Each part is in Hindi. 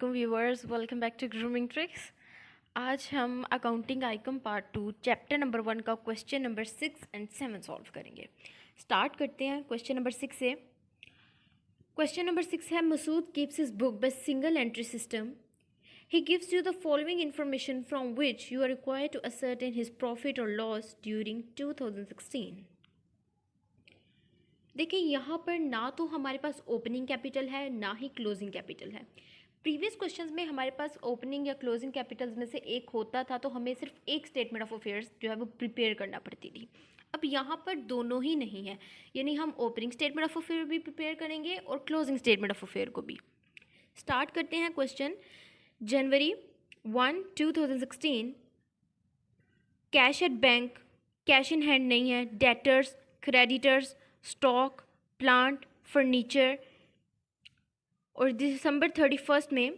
वालेकुम viewers, welcome back to grooming tricks. आज हम accounting ICom part 2 chapter number 1 का क्वेश्चन नंबर 6 एंड 7 सॉल्व करेंगे। स्टार्ट करते हैं क्वेश्चन नंबर 6 से। क्वेश्चन नंबर 6 है, Masood keeps his book by single entry system. He gives you the following information from which you are required to ascertain his profit or loss during 2016। देखिए यहाँ पर ना तो हमारे पास ओपनिंग कैपिटल है ना ही क्लोजिंग कैपिटल है। प्रीवियस क्वेश्चंस में हमारे पास ओपनिंग या क्लोजिंग कैपिटल्स में से एक होता था तो हमें सिर्फ एक स्टेटमेंट ऑफ अफेयर्स जो है वो प्रिपेयर करना पड़ती थी। अब यहाँ पर दोनों ही नहीं है, यानी हम ओपनिंग स्टेटमेंट ऑफ अफेयर भी प्रिपेयर करेंगे और क्लोजिंग स्टेटमेंट ऑफ अफेयर को भी। स्टार्ट करते हैं question. January 1, 2016, cash at bank, cash in hand नहीं है, debtors, creditors, stock, plant, furniture. और दिसंबर 31 में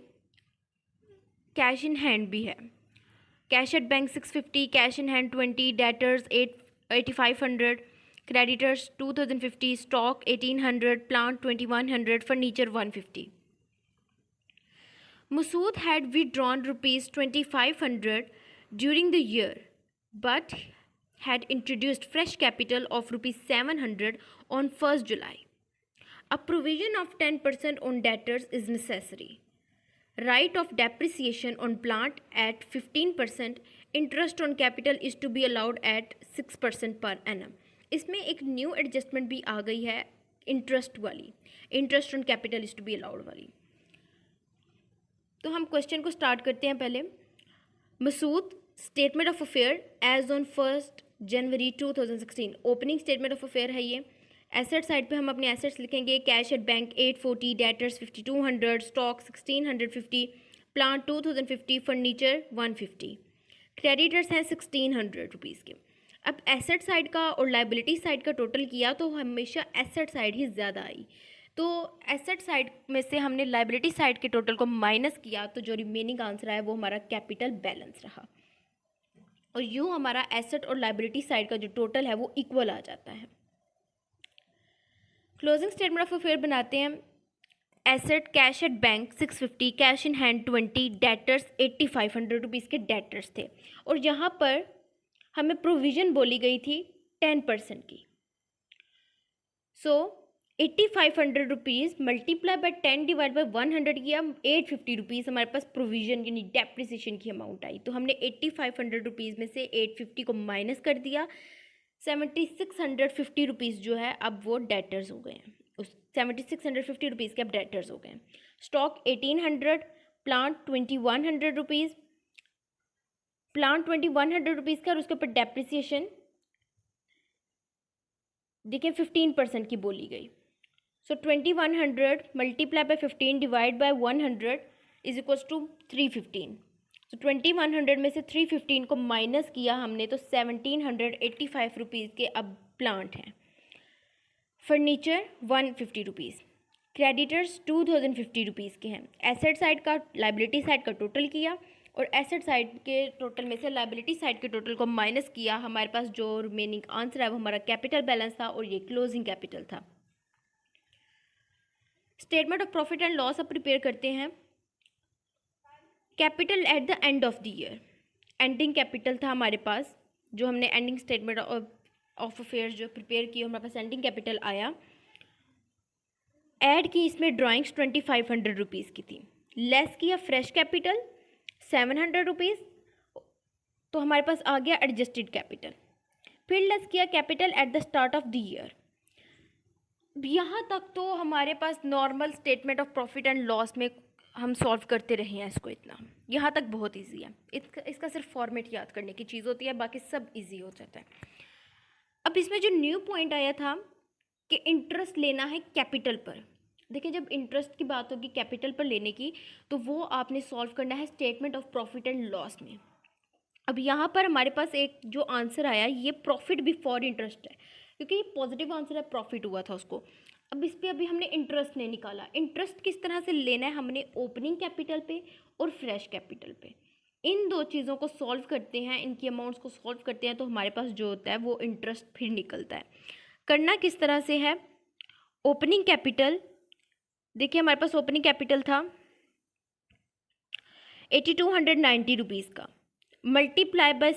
कैश इन हैंड भी है। Cash at bank 650, cash in hand 20, debtors 8500, creditors 2050, stock 1800, plant 2100, furniture 150। Masood had withdrawn rupees 2500 during the year but had introduced fresh capital of rupees 700 on 1st July. A provision of 10% on debtors is necessary. Right of depreciation on plant at 15%. Interest on capital is to be allowed at 6% per annum. इसमें एक न्यू एडजस्टमेंट भी आ गई है, इंटरेस्ट वाली, interest on capital is to be allowed वाली। तो हम क्वेश्चन को स्टार्ट करते हैं। पहले Masood statement of affair as on 1 January 2016, opening statement of affair है ये। एसेट साइड पे हम अपने एसेट्स लिखेंगे, cash at bank 840, debtors 5200, stock 1650, plant 2050, furniture 150, creditors हैं 1600 रुपीज़ के। अब एसेट साइड का और लाइबिलिटी साइड का टोटल किया तो हमेशा एसेट साइड ही ज़्यादा आई, तो एसेट साइड में से हमने लाइबिलिटी साइड के टोटल को माइनस किया तो जो रिमेनिंग आंसर आया वो हमारा कैपिटल बैलेंस रहा, और यूँ हमारा एसेट और लाइबिलिटी साइड का जो टोटल है वो इक्वल आ जाता है। क्लोजिंग स्टेटमेंट ऑफ अफेयर बनाते हैं। Asset cash at bank 650, cash in hand 20, debtors 8500 rupees के डेटर्स थे, और यहाँ पर हमें प्रोविज़न बोली गई थी 10% की। सो 8500 rupees multiply by 10 divide by 100 किया, 850 रुपीज़ हमारे पास प्रोविज़न यानी डेप्रिसिएशन की अमाउंट आई। तो हमने 8500 रुपीज़ में से 850 को माइनस कर दिया, 7650 रुपीज़ जो है अब वो डेटर्स हो गए हैं, उस 7650 रुपीज़ के अब डेटर्स हो गए हैं। Stock 1800, plant 2100 rupees, plant 2100 rupees का, और उसके ऊपर डेप्रिसिएशन देखिए 15% की बोली गई। So 2100 multiply by 15 divide by 100 is equals to 315। So 2100 में से 315 को माइनस किया हमने तो 1785 रुपीज़ के अब प्लांट हैं। फर्नीचर 150 रुपीज़, क्रेडिटर्स 2050 रुपीज़ के हैं। एसेट साइड का लाइबिलिटी साइड का टोटल किया और एसेट साइड के टोटल में से लाइबिलिटी साइड के टोटल को माइनस किया, हमारे पास जो रिमेनिंग आंसर है वो हमारा कैपिटल बैलेंस था और ये क्लोजिंग कैपिटल था। Statement of profit and loss अब प्रिपेयर करते हैं। Capital at the end of the year, ending capital था हमारे पास, जो हमने एंडिंग स्टेटमेंट ऑफ अफेयर्स जो प्रिपेयर की हमारे पास एंडिंग कैपिटल आया। ऐड की इसमें ड्राइंग्स 2500 रुपीज़ की थी, लेस किया फ्रेश कैपिटल 700 रुपीज़, तो हमारे पास आ गया एडजस्टेड कैपिटल। फिर लेस किया capital at the start of the year. यहाँ तक तो हमारे पास normal statement of profit and loss में हम सॉल्व करते रहे हैं इसको, इतना यहाँ तक बहुत इजी है। इसका सिर्फ फॉर्मेट याद करने की चीज़ होती है, बाकी सब इजी हो जाता है। अब इसमें जो न्यू पॉइंट आया था कि इंटरेस्ट लेना है कैपिटल पर। देखिए जब इंटरेस्ट की बात होगी कैपिटल पर लेने की तो वो आपने सॉल्व करना है statement of profit and loss में। अब यहाँ पर हमारे पास एक जो आंसर आया ये प्रॉफिट बिफोर इंटरेस्ट है, क्योंकि ये पॉजिटिव आंसर है, प्रॉफिट हुआ था उसको। अब इस पर अभी हमने इंटरेस्ट नहीं निकाला। इंटरेस्ट किस तरह से लेना है, हमने ओपनिंग कैपिटल पे और फ्रेश कैपिटल पे, इन दो चीज़ों को सॉल्व करते हैं, इनकी अमाउंट्स को सॉल्व करते हैं तो हमारे पास जो होता है वो इंटरेस्ट फिर निकलता है। करना किस तरह से है, ओपनिंग कैपिटल देखिए हमारे पास ओपनिंग कैपिटल था ₹8290 का मल्टीप्लाई बाय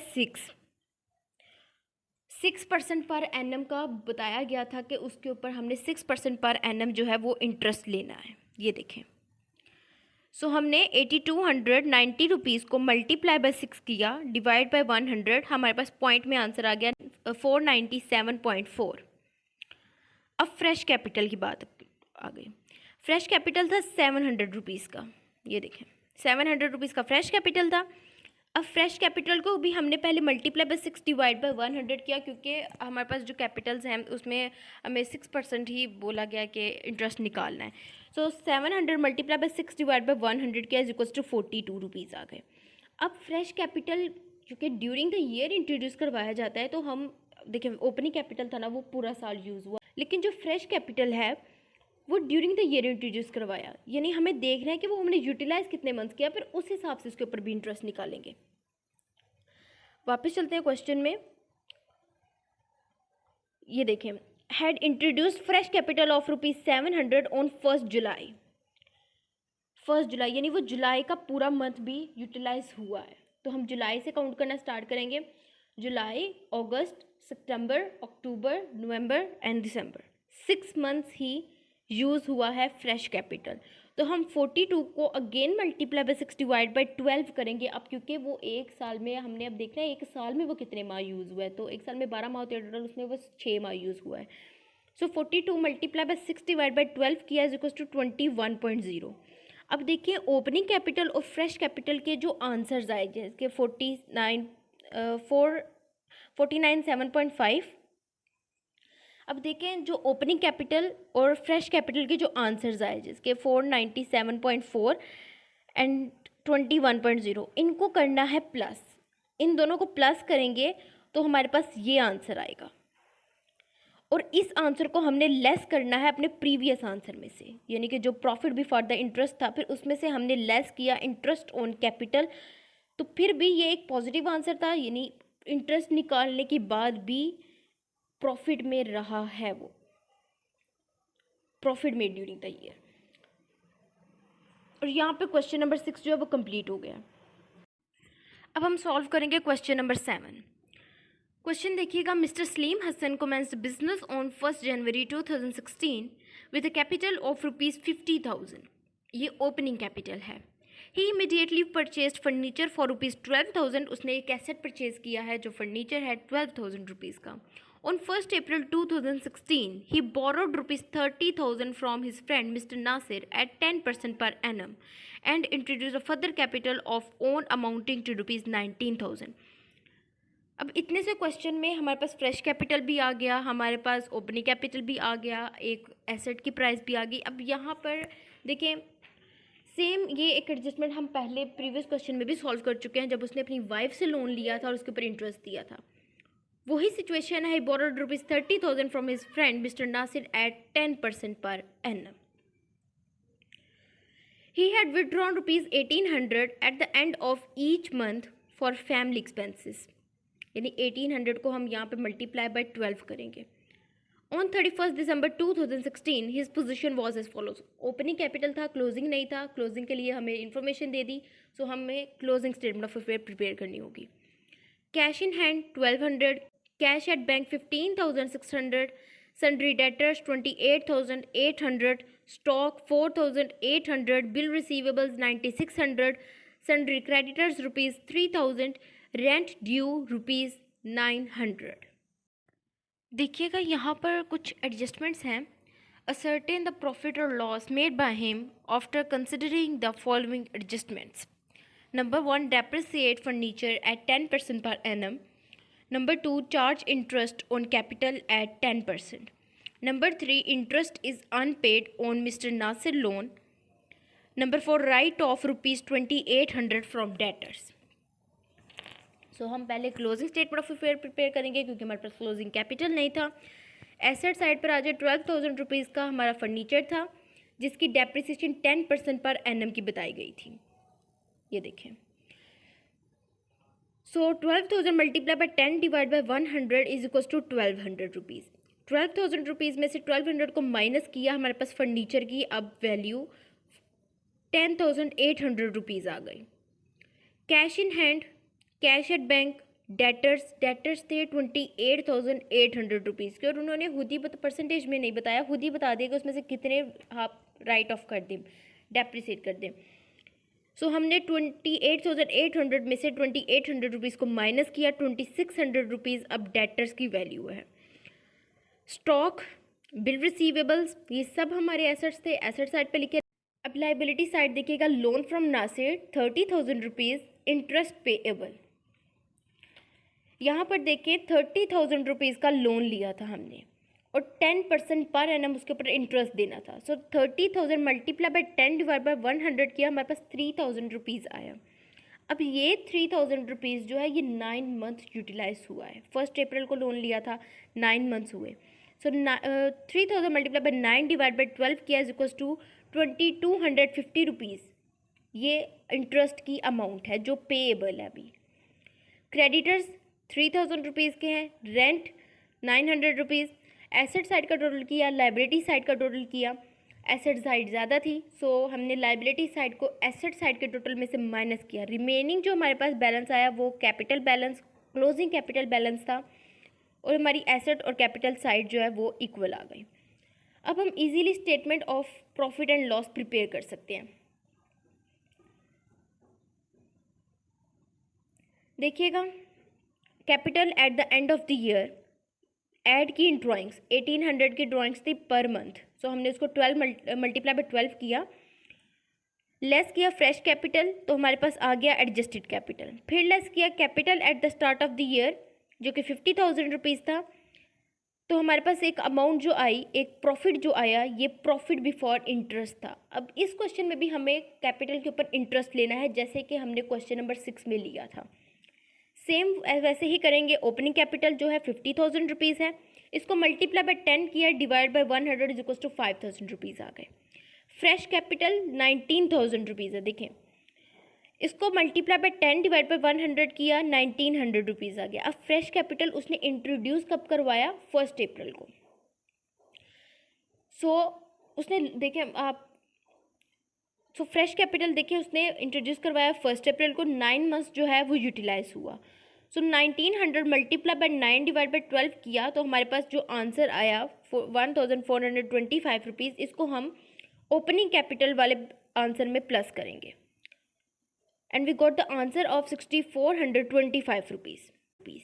6% पर एनम का बताया गया था कि उसके ऊपर हमने 6% पर एनम जो है वो इंटरेस्ट लेना है। ये देखें, सो हमने ₹8290 को मल्टीप्लाई बाय 6 किया, डिवाइड बाय 100, हमारे पास पॉइंट में आंसर आ गया 497.4। अब फ्रेश कैपिटल की बात आ गई। फ्रेश कैपिटल था ₹700 का। ये देखें, ₹700 का फ्रेश कैपिटल था। अब फ्रेश कैपिटल को भी हमने पहले मल्टीप्लाई बाय 6 डिवाइड बाय 100 किया, क्योंकि हमारे पास जो कैपिटल्स हैं उसमें हमें 6% ही बोला गया कि इंटरेस्ट निकालना है। सो 700 मल्टीप्लाई बाय 6 डिवाइड बाय 100 किया इक्वल्स टू ₹42 आ गए। अब फ्रेश कैपिटल क्योंकि ड्यूरिंग द ईयर इंट्रोड्यूस करवाया जाता है, तो हम देखिए ओपनिंग कैपिटल था ना वो पूरा साल यूज़ हुआ, लेकिन जो फ्रेश कैपिटल है वो ड्यूरिंग द ईयर इंट्रोड्यूस करवाया, यानी हमें देखना है कि वो हमने यूटिलाइज कितने मंथ्स किया, फिर उस हिसाब से उसके ऊपर भी इंटरेस्ट निकालेंगे। वापस चलते हैं क्वेश्चन में। ये देखें, had introduced fresh capital of ₹700 on 1 जुलाई। 1 जुलाई यानी वो जुलाई का पूरा मंथ भी यूटिलाइज हुआ है, तो हम जुलाई से काउंट करना स्टार्ट करेंगे। जुलाई, अगस्त, सितंबर, अक्टूबर, नवंबर एंड दिसंबर, 6 मंथ्स ही यूज़ हुआ है फ्रेश कैपिटल। तो हम 42 को again multiply by 6 divide by 12 करेंगे। अब क्योंकि वो एक साल में हमने अब देखना है एक साल में वो कितने माह यूज़ हुआ है, तो एक साल में 12 माह होते हैं टोटल, उसमें बस 6 माह यूज़ हुआ है। सो 42 मल्टीप्लाई बाय 6 डिवाइड बाय 12 किया इज इक्वल्स टू 21.0। अब देखिए ओपनिंग कैपिटल और फ्रेश कैपिटल के जो आंसर्स आए जैसे 49.7.5। अब देखें जो ओपनिंग कैपिटल और फ्रेश कैपिटल के जो आंसर्स आए जिसके 497.4 एंड 21.0, इनको करना है प्लस। इन दोनों को प्लस करेंगे तो हमारे पास ये आंसर आएगा, और इस आंसर को हमने लेस करना है अपने प्रीवियस आंसर में से, यानी कि जो प्रॉफिट बिफोर द इंटरेस्ट था फिर उसमें से हमने लेस किया इंटरेस्ट ऑन कैपिटल, तो फिर भी ये एक पॉजिटिव आंसर था, यानी इंटरेस्ट निकालने के बाद भी प्रॉफिट में रहा है, वो profit made during the year. और यहाँ पे क्वेश्चन नंबर 6 जो है वो कंप्लीट हो गया। अब हम सॉल्व करेंगे क्वेश्चन नंबर 7। क्वेश्चन देखिएगा, mister Salim Hasan commenced business on 1 January 2016 with a capital of ₹50,000। ये ओपनिंग कैपिटल है। He immediately purchased furniture for ₹12,000। उसने एक एसेट परचेज किया है जो फर्नीचर है ₹12,000 का। On 1st April 2016, he borrowed ₹30,000 from his friend Mr. Nasir at 10% per annum and introduced a further capital of own amounting to ₹19,000. अब इतने से क्वेश्चन में हमारे पास फ्रेश कैपिटल भी आ गया, हमारे पास ओपनिंग कैपिटल भी आ गया, एक एसेट की प्राइस भी आ गई। अब यहाँ पर देखें सेम ये एक एडजस्टमेंट हम पहले प्रीवियस क्वेश्चन में भी सॉल्व कर चुके हैं, जब उसने अपनी वाइफ से लोन लिया था और उसके ऊपर इंटरेस्ट दिया था। वही सिचुएशन है। He borrowed ₹30,000 from his friend mister Nasir at 10% per annum. He had withdrawn ₹1,800 at the end of each month for family expenses, यानी 1,800 को हम यहाँ पे मल्टीप्लाई बाय 12 करेंगे। On 31 December 2016 his position was as follows. Opening capital था, क्लोजिंग नहीं था। क्लोजिंग के लिए हमें इन्फॉर्मेशन दे दी, सो हमें closing statement of affair prepare करनी होगी। Cash in hand 1,200, cash at bank 15,600, sundry debtors 28,800, stock 4,800, bill receivables 9,600, sundry creditors ₹3,000, rent due ₹900। देखिएगा यहाँ पर कुछ एडजस्टमेंट्स हैं। ascertain the profit or loss made by him after considering the following adjustments. Number 1, depreciate furniture at 10% per annum. Number 2, charge interest on capital at 10%. Number 3, interest is unpaid on Mr. Nasir loan. Number 4, write off ₹2,800 from debtors. सो हम पहले closing statement of affair prepare करेंगे क्योंकि हमारे पास क्लोजिंग कैपिटल नहीं था। एसेट साइड पर आ जाए ₹12,000 का हमारा फर्नीचर था जिसकी डेप्रिसिएशन 10% पर एनम की बताई गई थी। ये देखें, so 12,000 multiply by 10 divide by 100 is equals to ₹1,200। ₹12,000 में से 1,200 को माइनस किया, हमारे पास फर्नीचर की अब वैल्यू ₹10,800 आ गई। Cash in hand, cash at bank, debtors थे 28,800 रुपीज़ के, और उन्होंने खुद ही परसेंटेज में नहीं बताया, खुद ही बता दिया कि उसमें से कितने आप राइट ऑफ कर दें, डेप्रिसिएट कर दें। सो हमने 28,800 में से 2800 रुपीज़ को माइनस किया, 2600 रुपीज़ अब डेटर्स की वैल्यू है। स्टॉक, बिल रिसीवेबल्स, ये सब हमारे एसेट्स थे, एसेट साइड पे लिखे। अब लाइबिलिटी साइड देखिएगा, loan from Nasir 30,000 rupees, interest payable. यहाँ पर देखिए 30,000 रुपीज़ का लोन लिया था हमने और 10% पर एनम उसके ऊपर इंटरेस्ट देना था। सो 30,000 मल्टीप्लाई बाय 10 डिवाइड बाय 100 किया, हमारे पास 3,000 रुपीज़ आया। अब ये 3,000 रुपीज़ जो है ये 9 मंथ यूटिलाइज हुआ है। 1 अप्रैल को लोन लिया था, 9 मंथ्स हुए। सो 3,000 मल्टीप्लाई बाय 9 डिवाइड बाय 12 किया इज इक्वल्स टू 2,250 रुपीज़। ये इंटरेस्ट की अमाउंट है जो पेएबल है अभी। क्रेडिटर्स 3,000 रुपीज़ के हैं, रेंट 900 रुपीज़। एसेट साइड का टोटल किया, लाइबिलिटी साइड का टोटल किया। एसेट साइड ज़्यादा थी, सो हमने लाइबिलिटी साइड को एसेट साइड के टोटल में से माइनस किया। रिमेनिंग जो हमारे पास बैलेंस आया वो capital balance, closing capital balance था, और हमारी एसेट और कैपिटल साइड जो है वो इक्वल आ गई। अब हम easily statement of profit and loss prepare कर सकते हैं। देखिएगा, capital at the end of the year add की इन ड्राइंग्स, 1800 की ड्राइंग्स थी पर मंथ। सो हमने उसको 12 मल्टीप्लाई बाय 12 किया, लेस किया फ्रेश कैपिटल, तो हमारे पास आ गया एडजस्टेड कैपिटल। फिर लेस किया capital at the start of the year जो कि 50,000 रुपीज़ था, तो हमारे पास एक अमाउंट जो आई, एक प्रॉफिट जो आया, ये प्रॉफिट बिफोर इंटरेस्ट था। अब इस क्वेश्चन में भी हमें कैपिटल के ऊपर इंटरेस्ट लेना है, जैसे कि हमने क्वेश्चन नंबर 6 में लिया था। सेम वैसे ही करेंगे। ओपनिंग कैपिटल जो है 50,000 रुपीज़ है, इसको मल्टीप्लाई बाय 10 किया, divide by 100 is equal to 5,000 rupees आ गए। फ्रेश कैपिटल 19,000 रुपीज़ है, देखें इसको मल्टीप्लाई बाय 10 डिवाइड बाय 100 किया, 1,900 रुपीज़ आ गया। अब फ्रेश कैपिटल उसने इंट्रोड्यूस कब करवाया? 1 अप्रैल को। सो उसने देखें आप, सो फ्रेश कैपिटल देखिए उसने इंट्रोड्यूस करवाया 1 अप्रैल को, 9 मंथ्स जो है वो यूटिलाइज हुआ। सो 1900 मल्टीप्लाई बाय 9 डिवाइड बाय 12 किया, तो हमारे पास जो आंसर आया 1,425 रुपीज़, इसको हम ओपनिंग कैपिटल वाले आंसर में प्लस करेंगे and we got the answer of 6,425 rupees,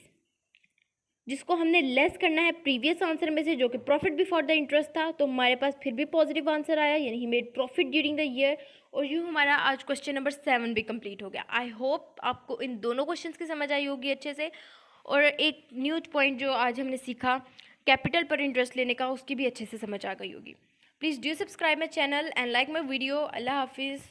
जिसको हमने लेस करना है प्रीवियस आंसर में से जो कि प्रॉफिट बिफोर द इंटरेस्ट था। तो हमारे पास फिर भी पॉजिटिव आंसर आया, यानी he made profit during the year. और यूँ हमारा आज क्वेश्चन नंबर 7 भी कंप्लीट हो गया। आई होप आपको इन दोनों क्वेश्चंस की समझ आई होगी अच्छे से, और एक न्यू पॉइंट जो आज हमने सीखा कैपिटल पर इंटरेस्ट लेने का, उसकी भी अच्छे से समझ आ गई होगी। Please do subscribe my channel and like my video. अल्लाह हाफिज़।